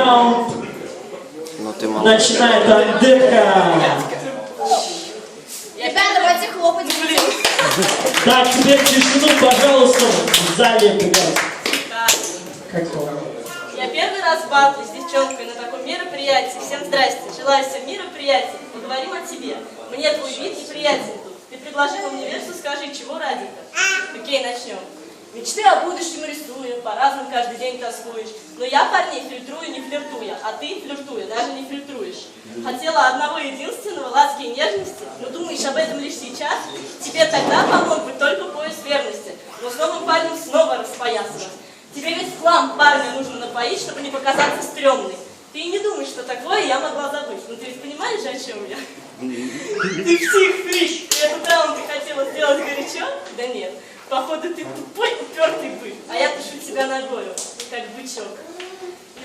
раунд. Ну ты молодец. Начинает Андека. Ребята, давайте хлопать. Так, теперь тишину, пожалуйста, в зале, блядь. Я первый раз батлюсь с девчонкой на таком мероприятии. Всем здрасте. Желаю всем мира, приятель. Поговорим о тебе. Мне твой вид неприятен тут. Ты предложи по университету, скажи, чего ради-то. Окей, начнем. Мечты о будущем рисую, по-разному каждый день тоскуешь. Но я парней фильтрую, не флиртуя, а ты, флиртуя, даже не фильтруешь. Хотела одного единственного, ласки и нежности, но думаешь об этом лишь сейчас? Тебе тогда помог бы только пояс верности, но с новым парнем снова распоясывать. Тебе ведь в хлам парня нужно напоить, чтобы не показаться стрёмной. Ты и не думаешь, что такое я могла забыть. Но ты ведь понимаешь, о чем я? Ты псих, фрик, ты этот раунд ты хотела сделать горячо? Да нет. Походу, ты тупой, упертый бык, а я тушу тебя ногою, как бычок.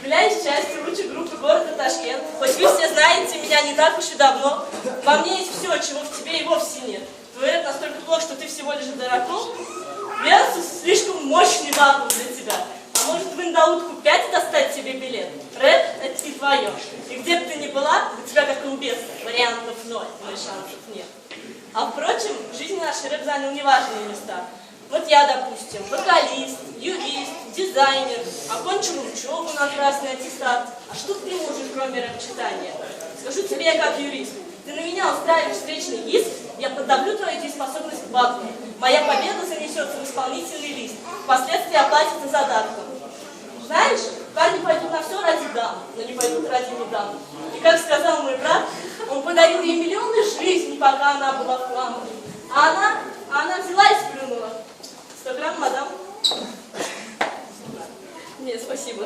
Являюсь частью лучшей группы города Ташкент. Хоть вы все знаете меня не так уж и давно, во мне есть все, чего в тебе и вовсе нет. Твой рэп настолько плох, что ты всего лишь дураком. Версус слишком мощный вакуум для тебя. А может в индаутку 5 достать себе билет? Рэп — это не твое. И где бы ты ни была, у тебя, как и у беса, вариантов ноль, но и шансов нет. А впрочем, в жизни наш рэп занял неважные места. Вот я, допустим, вокалист, юрист, дизайнер, окончил учебу на красный аттестат. А что ты можешь, кроме рэп-читания? Скажу тебе я как юрист. Ты на меня устраиваешь встречный иск, я подавлю твою дееспособность к батлу. Моя победа занесется в исполнительный лист, впоследствии оплатится задатком. Знаешь, парни пойдут на все ради дам, но не пойдут ради медам. И как сказал мой брат, он подарил ей миллионы жизней, пока она была в хлам. А она взяла и сплюнула. 100 грамм, мадам? Нет, спасибо.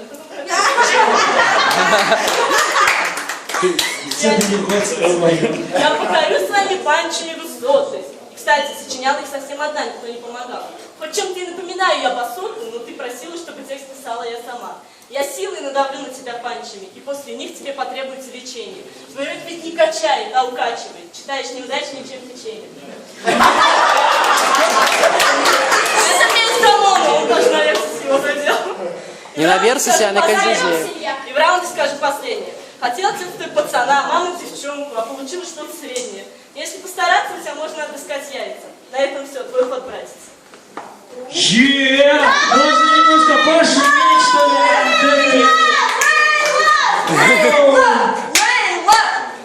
Я покорю своими панчами высоты. Кстати, сочиняла их совсем одна, никто не помогал. Хоть чем-то и напоминаю я басоту, но ты просила, чтобы текст писала я сама. Я силой надавлю на тебя панчами, и после них тебе потребуется лечение. Твой рот ведь не качает, а укачивает. Читаешь неудачнее, чем течение. Это мне Стамона, он даже на версии его задел. Не на версусе, а на контизе. И в раунде скажу последнее. Хотела ты пацана, маму девчонку, а получилось что-то среднее. Если постараться, у тебя можно отыскать яйца. На этом все, твой ход, братец. Можно немножко пошуметь, что ли?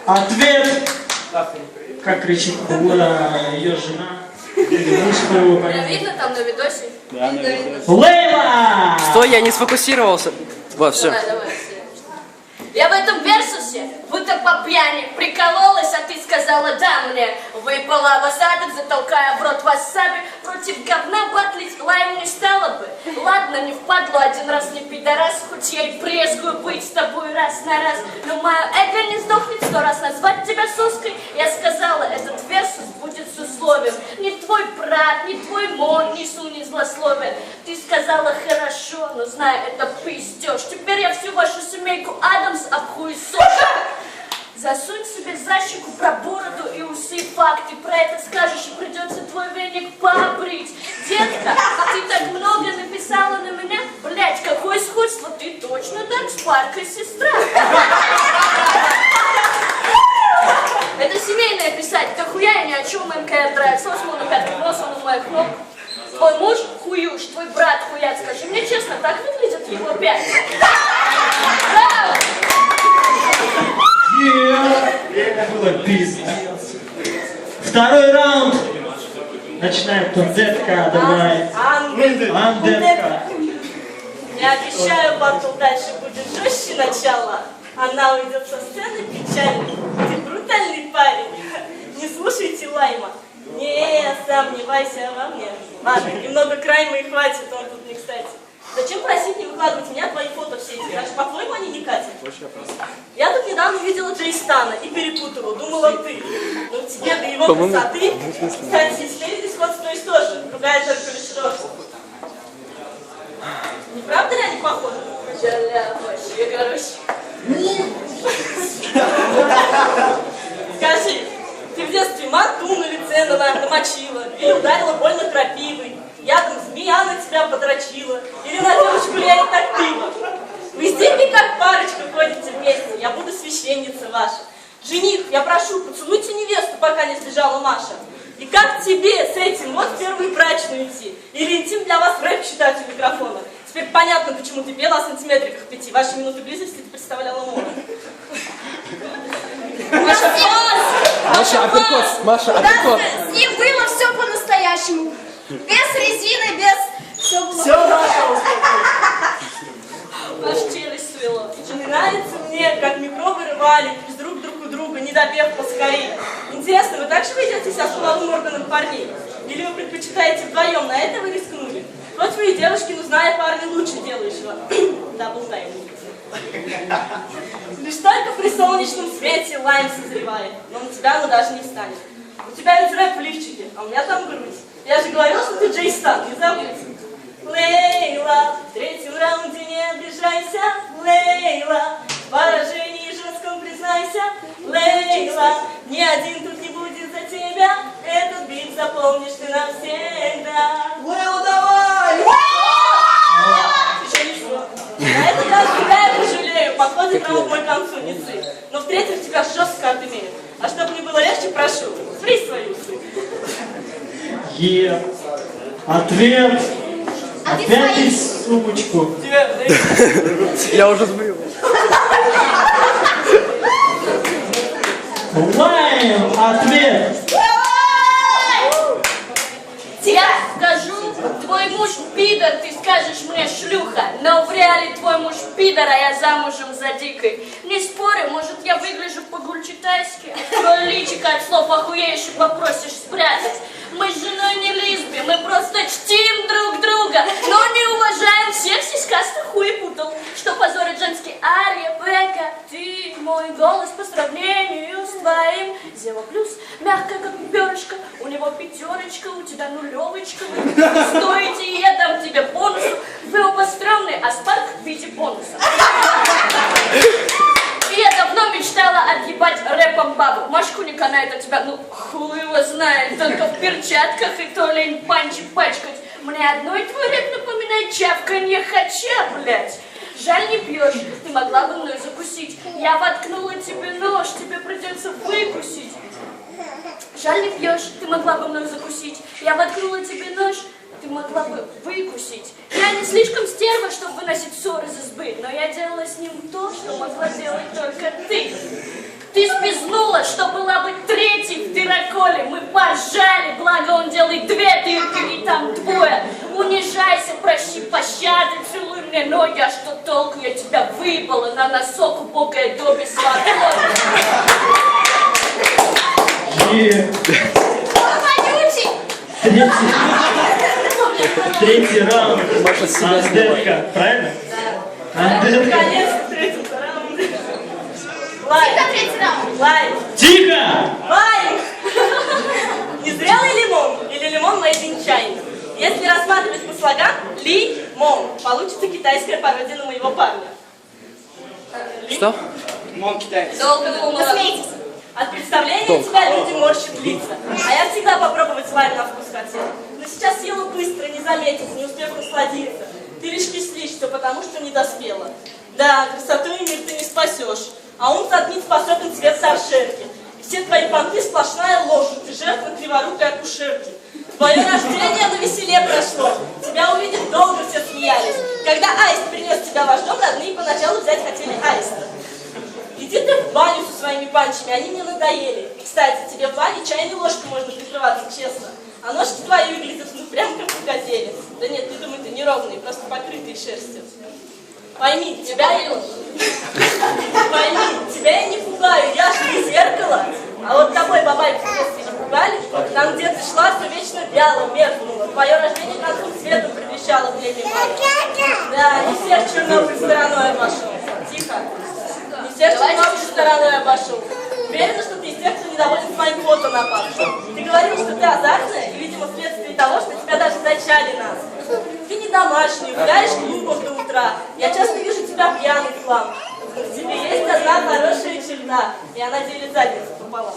Ответ, как кричит ее жена. Меня видно там на видосе? Да, Лейла! Стой, я не сфокусировался. Вот, все. Давай. Я в этом версусе, будто по пьяни, прикололась, а ты сказала да мне. Выпала в осадок, затолкая в рот васаби. Против говна батлить лайм не стало бы. Ладно, не впадло один раз не пидорас, хоть я и брезгую быть с тобой раз на раз. Но мое эго не сдохнет 100 раз назвать тебя соской. Я сказала, этот версус будет с условием. Не твой брат, не твой мон, несу не злословие. Ты сказала хорошо, но знаю, это пиздеж. Теперь я всю вашу семейку Адамс обхуесошу. Засунь себе за щеку про бороду и усы, факты. Про это скажешь, и придется твой веник побрить. Детка, ты так много написала на меня. Блять, какое сходство, ты точно так спарка сестра. Это семейное писать, да хуя я ни о чем МК драть. Сос на пятках нос, он у моих ног. Твой муж хуюш, твой брат хуят. Скажи мне честно, так выглядят его 5? Браво! Было пиздец. Второй раунд. Начинает Андетка, давай. Андетка. Я обещаю, батл дальше будет жестче начала. Она уйдет со сцены печальной. Ты брутальный парень. Не слушайте лайма. Не, сомневайся во мне. Ладно, немного крайма и хватит, он тут не кстати. Зачем просить не выкладывать меня твои фото в сети? Даже по-твоему они не катят? Я тут недавно видела Джейстана и перепутала, думала ты. Но в тебе до его красоты. Кстати, спереди сходство есть тоже, другая только лишь рост. Не правда ли они похожи? Вообще, короче. Скажи, ты в детстве манту на лице намочила или ударила больно крапивой? Ядом змея на тебя подрочила, или на девушку леет так пиво. Вы с ними как парочка ходите ваша. Жених, я прошу, поцелуйте невесту, пока не сбежала Маша. И как тебе с этим вот в первую брачную идти? Или интим для вас рэп читать у микрофона? Теперь понятно, почему ты пела о сантиметриках 5. Ваши минуты близости ты представляла море. Маша, Маша, апперкот! Маша, апперкот! С ним было все по-настоящему. Без резины, без... Все было. Все наше. Ваш челюсть свело. Не нравится мне, как микробы рвали друг у друга, не допев поскорее. Интересно, вы так же ведете себя с половым органом парней? Или вы предпочитаете вдвоем, на это вы рискнули? Хоть вы и девушки, но зная парня лучше делающего. Дабл тайм. Лишь только при солнечном свете лайм созревает, но на тебя оно даже не встанет. У тебя ведь рэп в лифчике, а у меня там грудь. Я же говорил, что ты Джей Стан, не забудь. Лейла, в третьем раунде не обижайся, Лейла, в поражении жестком признайся, Лейла, ни один тут не будет за тебя, этот бит запомнишь ты навсегда. Лейла, давай! Еще не все. На этот раз тебя я пожалею, подходит раунд мой к концу, не ссы. Но в-третьих, тебя жестко отымеют. А чтобы мне было легче, прошу, фри свои усы. Ответ. А ты Опять свои. из сумочку. Я уже сбрил. Лайм. Ответ. Я скажу, твой муж пидор, ты скажешь мне шлюха, но в реале твой муж пидор, а я замужем за дикой. Не спорю, может я выгляжу по-гульчитайски, твой личико от слов охуеешь и попросишь спрятать. Мы с женой не лесби, мы просто чтим друг друга, но не уважаем всех сиськастых хуепутов, что позорит женский Ария, Бека. Ты мой голос по сравнению с твоим. Зева плюс, мягкая как перышко, у него пятерочка, у тебя нулевочка. Вы стоите, и я дам тебе бонус. Вы оба стрёмные, а Спарк в виде бонуса. И я давно мечтала отъебать рэпом бабу. Машку не канает от тебя, ну хуй его знает, только в перчатках и то лень панчи пачкать. Мне одной твой рэп напоминает чавканье хача, блядь. Жаль, не пьешь, ты могла бы мной закусить. Я воткнула тебе нож, тебе придется выкусить. Жаль, не пьешь, ты могла бы мной закусить. Я воткнула тебе нож, ты могла бы выкусить. Я не слишком стерва, чтобы выносить ссоры из избы, но я делала с ним то, что могла делать только ты. Ты спизнула, что была бы третьей в дыроколе. Мы поржали, благо он делает две дырки, и там двое. Унижайся, прощи пощады, целуй мне ноги, а что толку, я тебя выебала на носок, убогая доби свободы. Вонючий! Третий раунд. Маша себя снимает. Андетка, правильно? Да. Андетка. Наконец-то в третьем раунде. Всегда Лайм. третий раунд. Лайм. Тихо! Лайм! Незрелый лимон или лимон made in China? Если рассматривать по слогам, лимон. Получится китайская пародия на моего парня. Что? Долго думала. Посмейтесь. От представления тебя люди морщат лица. А я всегда попробовать лайм на вкус хотела. Но сейчас съела быстро, не заметив, не успев насладиться. Ты лишь кислишься, потому что не доспела. Да, красоту и мир ты не спасешь. А ум затмит способен цвет торшерки. И все твои понты сплошная ложь. Ты жертва криворукой акушерки. Твое рождение на веселе прошло. Тебя увидев долго все смеялись. Когда аист принес тебя в ваш дом, родные поначалу взять хотели аиста. Иди ты в баню со своими панчами, они мне надоели. И, кстати, тебе в бане чайной ложкой можно прикрываться, честно. А ножки твои выглядят, ну, прям как у газели. Да нет, не думай, ты неровные, просто покрытые шерстью. Пойми, тебя я... Пойми, тебя я не пугаю, я ж не зеркало. А вот тобой, бабай, в детстве не пугали? Там, где ты шла, все вечно вяло, меркнуло. Твое рождение концом света предвещало в летнем мае. Да, не всех Чернобыль стороной обошел. Тихо. Не всех Чернобыль стороной обошел. Уверена, что ты из тех, кто недоволен своим фото на папу. Ты говорил, что ты азартная, и, видимо, вследствие того, что тебя даже зачали нас. Ты не домашний, гуляешь в клубах до утра. Я часто вижу тебя пьяный в хлам. В тебе есть одна хорошая черта, и она делит задницу пополам.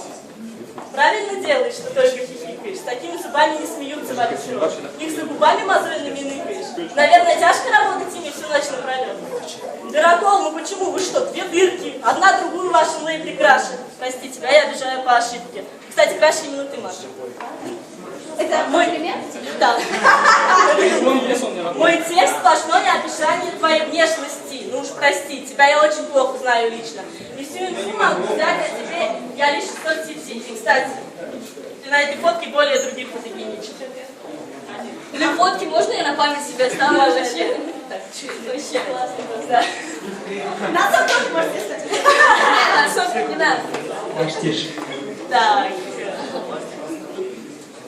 Правильно делаешь, что только хихикаешь. С такими зубами не смеются вообще. Их за губами мозольными ныкаешь. Наверное, тяжко работать ими всю ночь напролет. Дырокол, ну почему? Вы что, две дырки, одна другую в вашем лейбле краше. Прости тебя, я обижаю по ошибке. Кстати, краше именно ты, Маша. Это мой пример? Да. Мой текст сплошное описание твоей внешности. Ну уж прости, тебя я очень плохо знаю лично. И всю инфу могу сказать о тебе я лишь в соцсети. И, кстати, ты на этой фотке более других фотогеничен. Для фотки можно я на память себе оставлю? Вообще. Вообще классно просто. На завтра можете стать. Нет, особенно не надо. Так, тише. Так.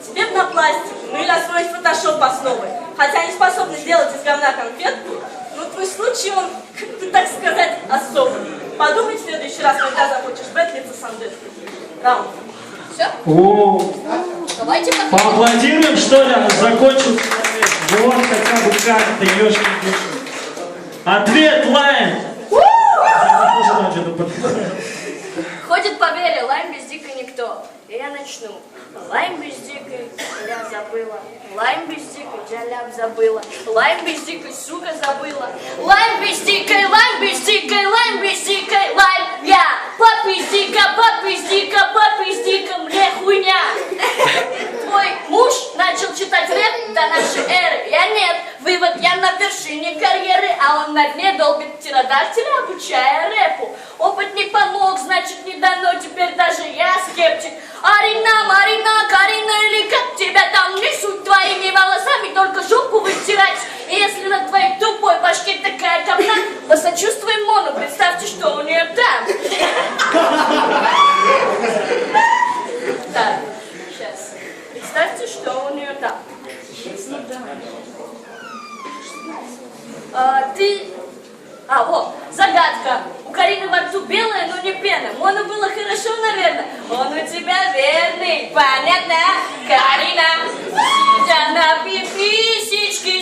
Тебе б на пластик, ну или освоить фотошоп основы. Хотя они способны сделать из говна конфетку, но твой случай, он, как бы так сказать, особый. Подумай в следующий раз, когда захочешь бэтлиться с Андеской. Раунд. Все? О, Давайте подходим. поаплодируем, что ли? Закончил. Вот хотя бы как-то, ёшкин душу. Ответ лайм. Ходит по вере, лайм без дика никто. И я начну. Лайм без дикой, я забыла. Лайм без дикой, я ляп забыла. Лайм без дикой, сука забыла. Лайм без дикой, лайм без дикой, лайм без дикой, лайм я. Попиздика, мне хуйня. Твой муж начал читать рэп до нашей эры. Я нет, вывод, я на вершине карьеры, а он на дне долбит птеродактиля, обучая рэпу. Опыт не помог, значит не дано, теперь даже я скептик. Арина, Марина, Карина или как тебя там, не суть твоими волосами, только жопу вытирать. И если на твоей тупой башке такая говна, посочувствуем Мону, представьте, что у нее там. Так, сейчас. Представьте, что у нее там. Вот, загадка. У Карины во рту белая, но не пена. Мону было хорошо, наверное. Он у тебя верный, понятно? Карина, сидя на пиписечке,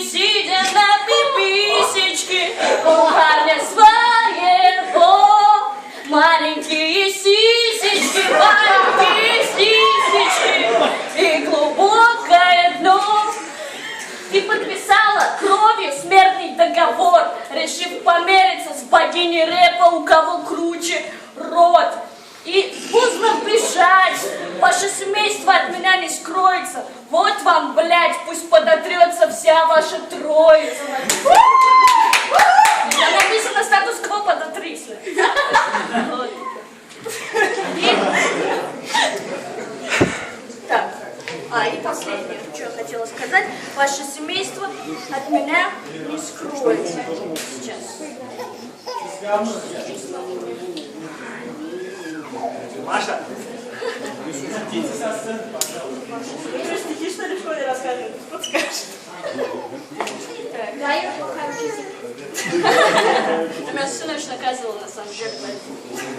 у парня своего маленькие сисечки, маленькие сисечки и глубокое дно. Ты подписала кровью смертный договор, решив помериться с богиней рэпа, у кого круче рот. И поздно бежать, ваше семейство от меня не скроется. Вот вам, блядь, пусть подотрется вся ваша троица. Там написано статус-кво подотрись. Вот. Так. И последнее, что я хотела сказать. Ваше семейство от меня не скроется. Сейчас. Маша. Ты стихи, что ли, в школе рассказывают? Подскажешь. Да, я плохая учитель. Ты меня всю ночь наказывала, на самом деле,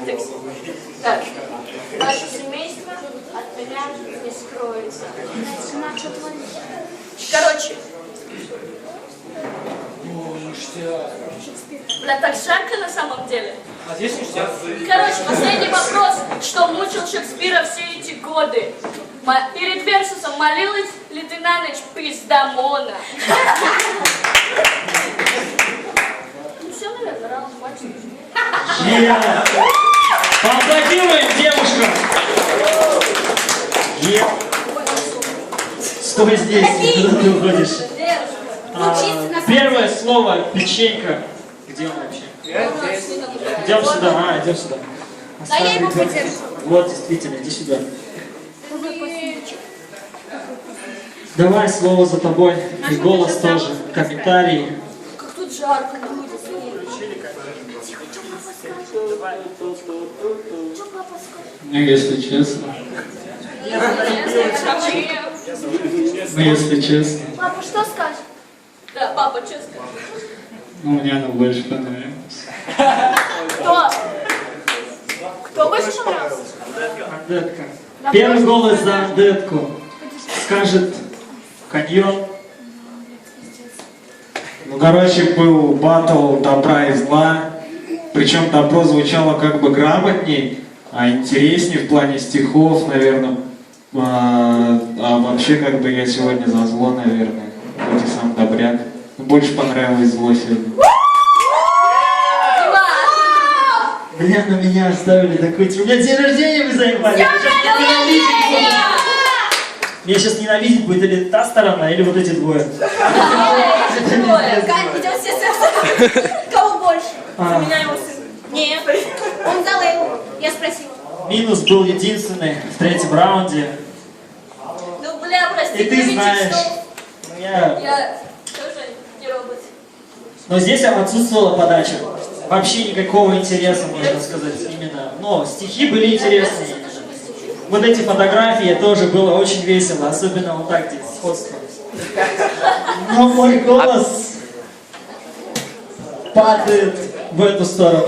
по тексте. Так. Ваше семейство от меня не скроется. Короче. Бля, так жарко на самом деле. А здесь ништяк. Короче, последний вопрос. Что мучил Шекспира все эти годы? Перед Версусом молилась ли ты на ночь пиздамона? Ну все, наверное, раунд хватит. Поаплодируем, девушка. Стой здесь, куда ты уходишь. Первое слово печенька. Где он вообще? Идем сюда, идем сюда. Да я его подержу. Вот, действительно, иди сюда. Давай слово за тобой. И голос тоже. Комментарии. Как тут жарко, люди. Ну, если честно. Ну, если честно. Папа, что скажешь? Да, папа, что скажешь? Ну, мне она больше понравилась. Кто? Кто больше понравился? Андетка. Первый голос за Андетку. Скажет каньон. Ну, короче, был батл добра и зла. Причем добро звучало как бы грамотней, а интереснее в плане стихов, наверное. А вообще, как бы я сегодня за зло, наверное. Хоть и сам добряк. Больше понравилось зло сегодня. Бля, на меня оставили такой... У меня день рождения, вы заебали. Меня сейчас ненавидеть будет или та сторона, или вот эти двое. Кать, идем все секс. Кого больше? А, У меня его сын. Нет. Он дал его. Я спросила. минус был единственный в третьем раунде. Ну, бля, прости, И ты Витя, знаешь. что Ну, я... я тоже не робот. Но здесь отсутствовала подача. Вообще никакого интереса, можно сказать, именно. Но стихи были интересные. Вот эти фотографии тоже было очень весело, особенно вот так здесь, сходство. Но мой голос падает в эту сторону.